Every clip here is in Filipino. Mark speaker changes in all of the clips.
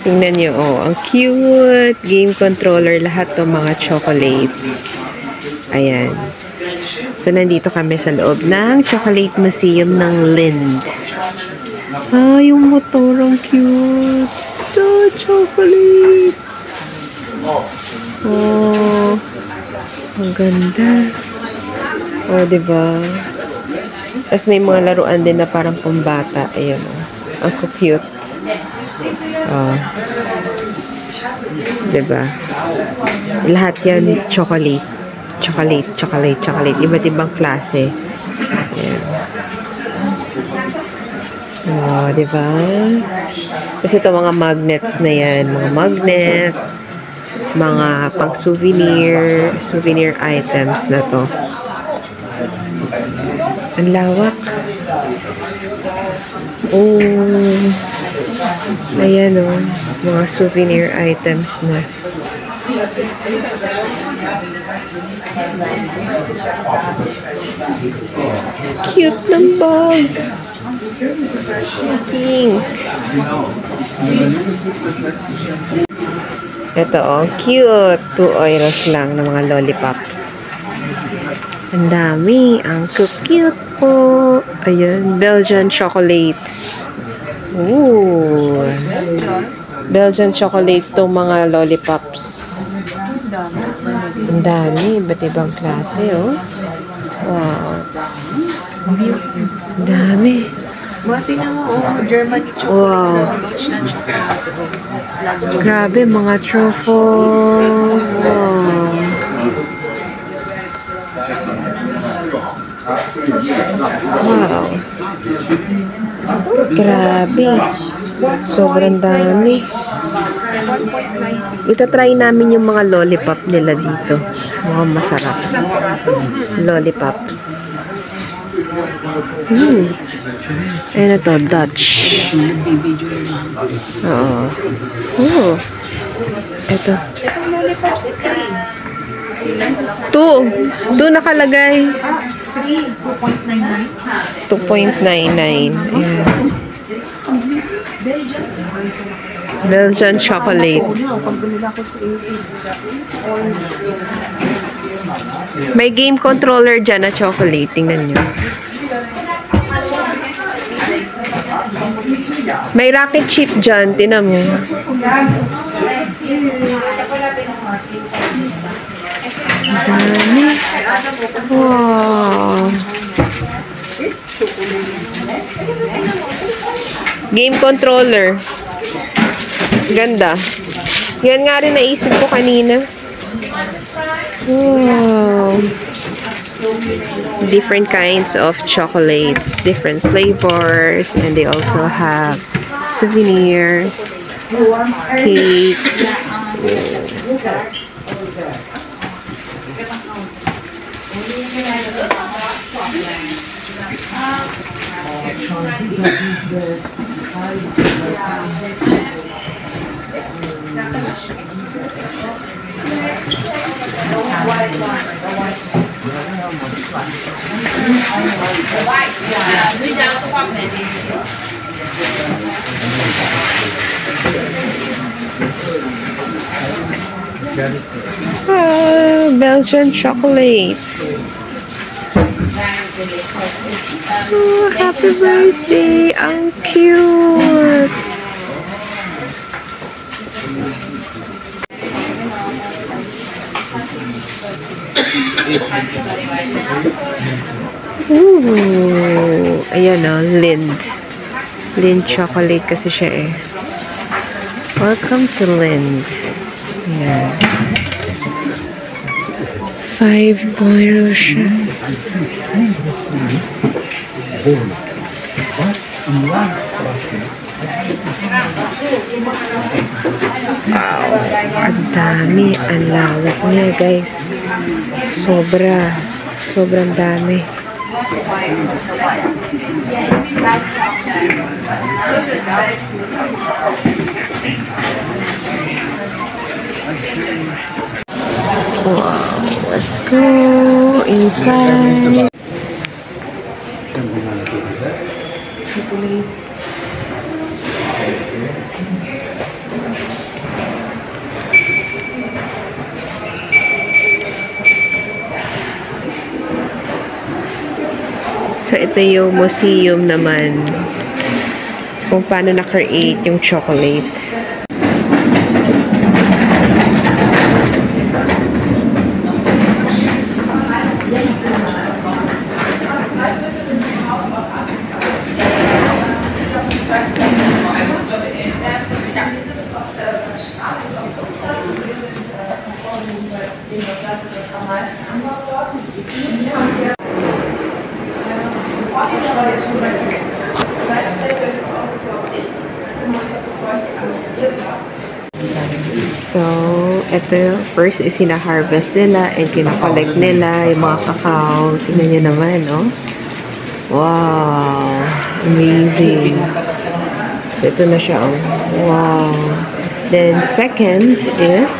Speaker 1: Tingnan nyo, oh. Ang cute. Game controller. Lahat to mga chocolates. Ayan. So, nandito kami sa loob ng Chocolate Museum ng Lind. Ah, yung motor. Ang cute. Oh, chocolate. Oh. Ang ganda. Oh, diba? Tapos may mga laruan din na parang pambata. Ayan, oh. Ang cute. Oh. Diba? Lahat yan chocolate. Chocolate, chocolate, chocolate. Iba't ibang klase. Ayan. Oh, diba? Kasi ito mga magnets na yan. Mga magnet. Mga pang souvenir. Souvenir items na to. Ang lawak. Oh. Ayan o. Mga souvenir items na. Cute ng bag. Pink. Ito oh. Cute. 2 euros lang ng mga lollipops. Ang dami. Ang cute po. Ayan. Belgian chocolates. Ooh. Belgian chocolate to mga lollipops. Ang dami. Iba't ibang klase, oh. Wow. Ang dami.
Speaker 2: Tingnan mo, oh. Germany chocolate.
Speaker 1: Wow. Grabe, mga truffle. Wow. Wow. Grabe. Sobrang dami. Itatry namin yung mga lollipop nila dito. Mga masarap. Lollipops. Ayan na to, Dutch. Oo. Oh. Ito. 2 nakalagay. 2.99. Ayan. Belgian chocolate. May game controller dyan na chocolate. Tingnan nyo. May rocket chip dyan. Tingnan mo. Dami. Wow. Game controller. Ganda. Yan nga rin naisip ko kanina. Wow. Different kinds of chocolates, different flavors, and they also have souvenirs, cakes. Belgian chocolates. Oh, happy birthday! Ang cute! Ooh, ayan o, Lind. Lind chocolate kasi siya eh. Welcome to Lind. Ayan. 5 euro siya. Wow, ang dami, ang lawak niya guys. Sobrang dami. Wow, let's go inside. So, ito yung museum naman kung paano na-create yung chocolate. So, ito, first is sina-harvest nila and kina-collect nila yung mga cacao. Tingnan nyo naman, oh. Wow! Amazing! So, ito na siya, oh. Wow! Then, second is,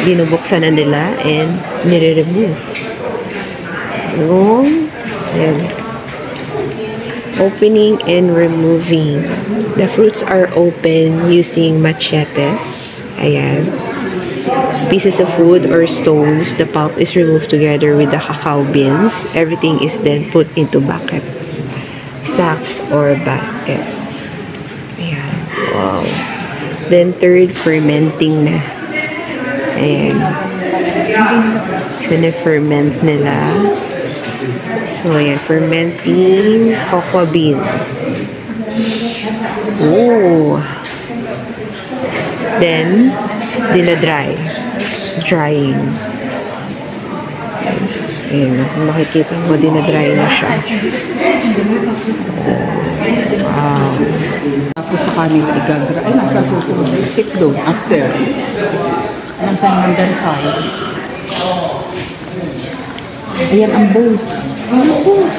Speaker 1: binubuksan na nila and nire-remove. Yung, ayan. Opening and removing. The fruits are open using machetes. Ayan. Pieces of wood or stones. The pulp is removed together with the cacao beans. Everything is then put into buckets, sacks, or baskets. Ayan. Wow. Then third, fermenting na. Ayan. Ferment nila. So, ayan, fermenting cocoa beans. Oh. Then, dinadry. Drying. Ayan, kung makikita mo, dinadry na siya. Wow.
Speaker 2: Tapos sa kanila igagra. Ay, nasa susunod. Stick doon. After. Nasa number 5. Ayan ang boat. Ang boat.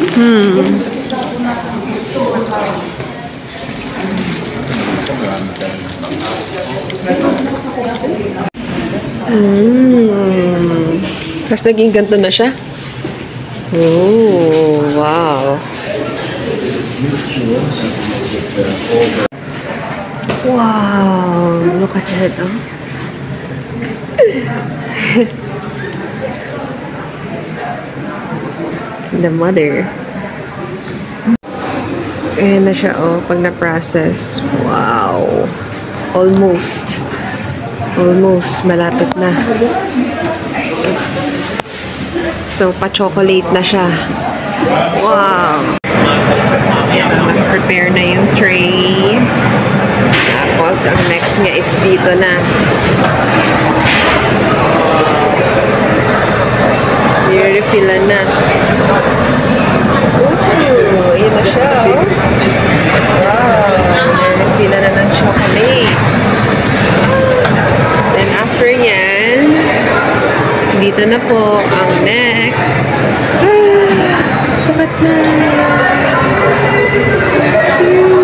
Speaker 1: Tapos naging ganito na siya. Oh, wow. Wow, look at that, oh. The mother. Ayan na siya, oh, pag na-process. Wow. Almost. Almost. Malapit na. So, pa-chocolate na siya. Wow. Ayan, nag-prepare na yung tray. Tapos, ang next nga is dito na. Nire-refillan na. Ooh, yun na siya, oh. Wow, nire-refillan na ng chocolate. Then after nyan, dito na po ang next. Look at that. Cute.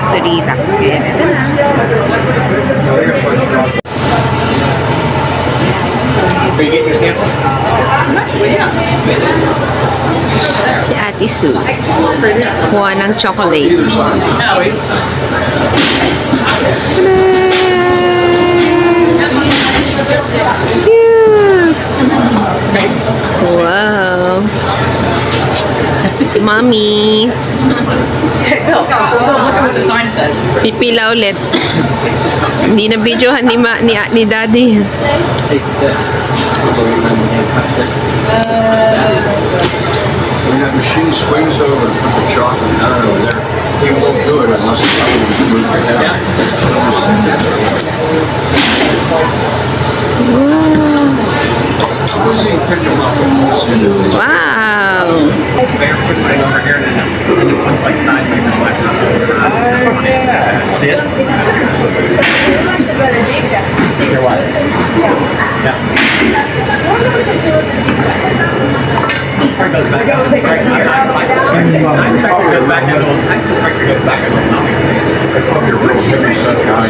Speaker 1: factory. Tapos ngayon, ito na. Si Ate Sue. Kuha ng chocolate. Cute! Wow! Si Mommy.
Speaker 3: The sign says.
Speaker 1: Pipila ulit. Hindi na videohan ni Daddy.
Speaker 3: Taste this.
Speaker 4: When that machine swings over and puts the chocolate, I don't know, there, he won't do it unless the other one's moved ahead.
Speaker 1: Wow!
Speaker 3: Bear puts it over here and it looks like sideways and left. See it? Here, what? Yeah. Part goes back. I suspect it goes back into I suspect it goes back into
Speaker 4: They're probably a real heavy set guy.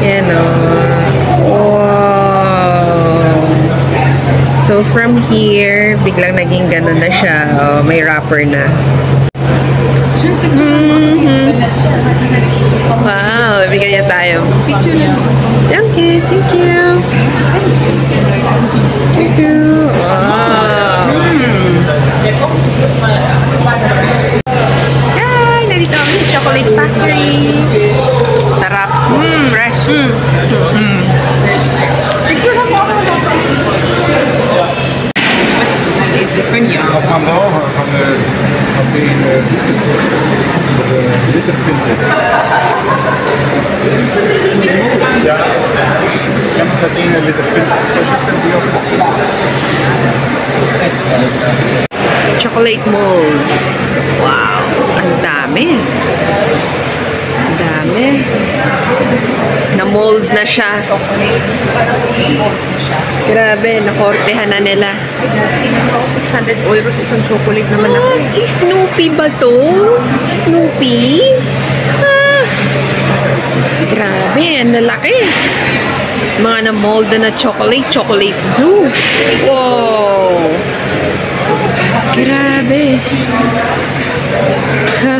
Speaker 1: Yan o. Wow! So, from here, biglang naging ganun na siya. Oh, may wrapper na. Wow! Bigyan niya tayo. Thank you. Thank you. Thank you. Wow! Hi! Nandito kami sa Chocolate Factory. Sarap. Fresh.
Speaker 4: Van boven van die litterpinten. Ja, maar dat ene litterpinten, zo zit die op.
Speaker 1: Chocolate molds. Wow! Ang dami. Ang dami. Na-mold na siya. Grabe, nakortehan na nila.
Speaker 2: 600 euros itong chocolate naman ako.
Speaker 1: Ah, si Snoopy ba to? Snoopy? Ah. Grabe, ang lalaki. Mga na-mold na chocolate. Chocolate zoo. Wow! Grabe. Ha?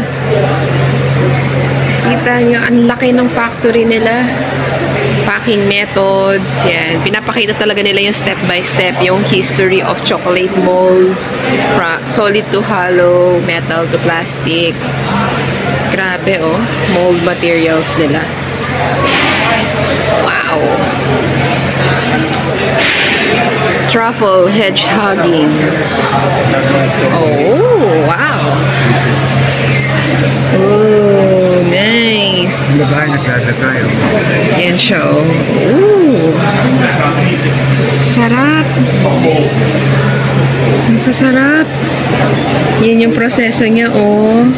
Speaker 1: Kita nyo, ang laki ng factory nila. Packing methods, yan. Pinapakita talaga nila yung step by step, yung history of chocolate molds, solid to hollow, metal to plastics. Grabe, oh. Mold materials nila. Wow! Truffle hedgehogging. Oh, wow! Oh, nice!
Speaker 4: Babae naglalagay.
Speaker 1: Yan siya, oh. Ooh. Sarap. Ang sasarap. Yan yung proseso niya, oh.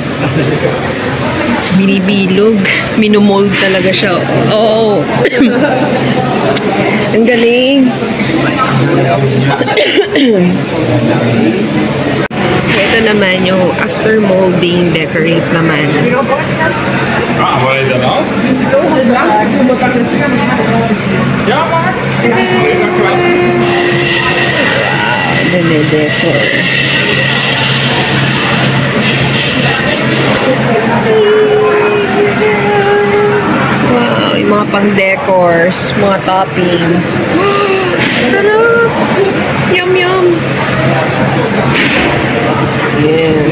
Speaker 1: Binibilog. Minumold talaga siya. Oh. Ang galing. So, ito naman yung after molding decorate naman.
Speaker 4: Waar je dan af? Ja, maar.
Speaker 1: Dine-decor. Wow, yung mga pang-decors, mga toppings. Sarap! Yum, yum! Yeah.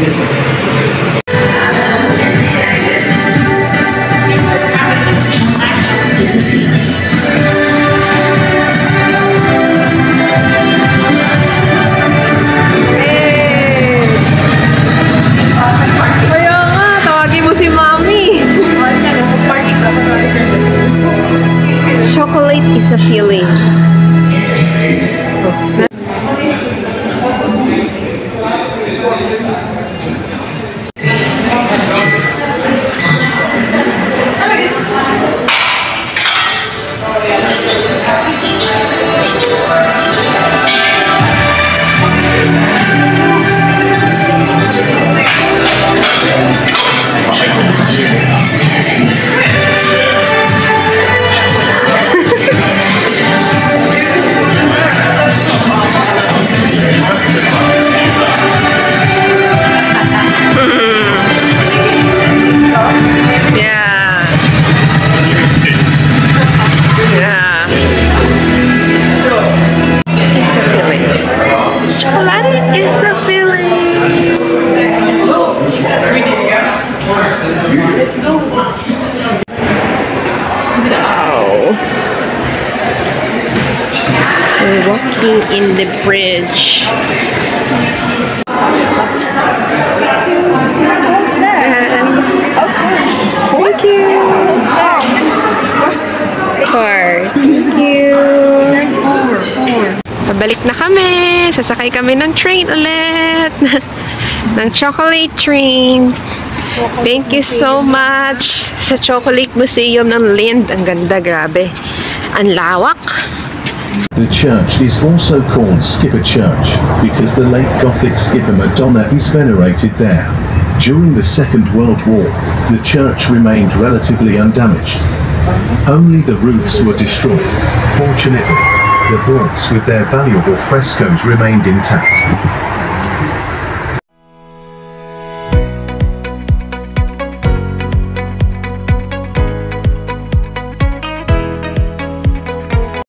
Speaker 1: Chocolate is a feeling. We're walking in the bridge. Thank you. Thank you. Pabalik na kami. Sasakay kami ng train ulit. ng chocolate train. Thank you so much sa Chocolate Museum ng Lind. Ang ganda, grabe. Ang lawak.
Speaker 5: The church is also called Skipper Church because the late Gothic skipper Madonna is venerated there. During the Second World War, the church remained relatively undamaged. Only the roofs were destroyed. Fortunately, the vaults with their valuable frescoes remained intact.